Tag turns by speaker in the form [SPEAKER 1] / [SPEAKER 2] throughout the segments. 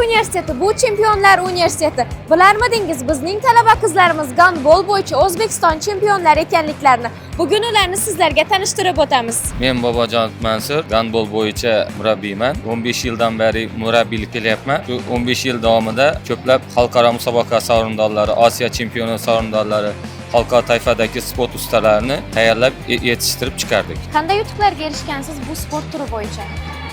[SPEAKER 1] universiteti bu Chempionlar universiteti. Bilarmidingiz, bizning talaba qizlarimiz gandbol bo'yicha O'zbekiston chempionlari ekanliklarini. Bugun ularni sizlarga tanishtirib o'tamiz.
[SPEAKER 2] Men Bobojon Mansur, gandbol bo'yicha murabbiyman. 15 yildan beri murabbiylik qilyapman. Shu 15 yil davomida ko'plab xalqaro musobaqa sovrindorlari, Osiyo chempioni sovrindorlari, xalqaro toifadagi sport ustalarini tayyorlab yetishtirib chiqardik.
[SPEAKER 1] Qanday yutuqlarga erishgansiz bu sport turi bo'yicha?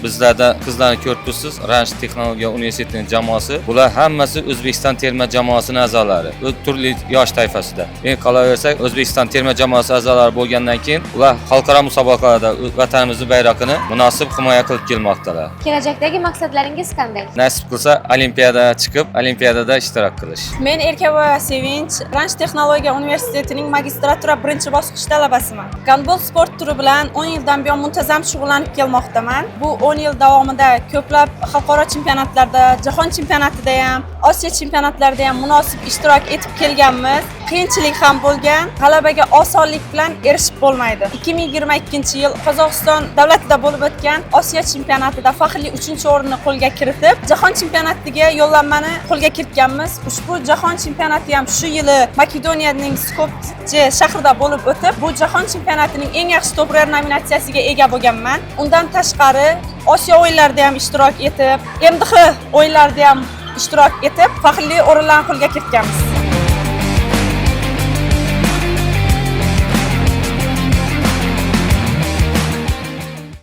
[SPEAKER 2] Bizlarda qizlarni ko'rib tursiz, Ranch Texnologiya universitetining jamoasi. Bular hammasi O'zbekiston terma jamoasining a'zolari. Turli yosh toifasida. Men qolaversak, O'zbekiston terma jamoasi a'zolari bo'lgandan keyin ular xalqaro musobaqalarda vatanimizning bayrog'ini munosib himoya qilib kelmoqdalar.
[SPEAKER 1] Kelajakdagi maqsadlaringiz qanday?
[SPEAKER 2] Nasib qilsa, olimpiadaga chiqib, olimpiadada ishtirok qilish.
[SPEAKER 3] Men Erkavoy Sevinch, Ranch Texnologiya universitetining magistratura birinchi bosqich talabasiman. Gandbol sport turi bilan 10 yildan buyon muntazam shug'ullanib kelmoqdaman. Bu 10 yil davomida ko'plab xalqaro chempionatlarda, jahon chempionatida ham, Osiyo chempionatlarida ham munosib ishtirok etib kelganmiz. Qiyinchilik ham bo'lgan, g'alabaga osonlik bilan erishib bo'lmaydi. 2022-yil Qozog'iston davlatida bo'lib o'tgan Osiyo chempionatida faxrli 3-o'rinni qo'lga kiritib, jahon chempionatiga yo'llanmani qo'lga kiritganmiz. Ushbu jahon chempionati ham shu yili Makedoniyaning Skopje shahrida bo'lib o'tib, bu jahon chempionatining eng yaxshi to'plar nominatsiyasiga ega bo'lganman. Undan tashqari Osiyo o'yinlarida ham ishtirok etib, MDH o'yinlarida ham ishtirok etib, faxrli o'rinlarni qo'lga kiritganmiz.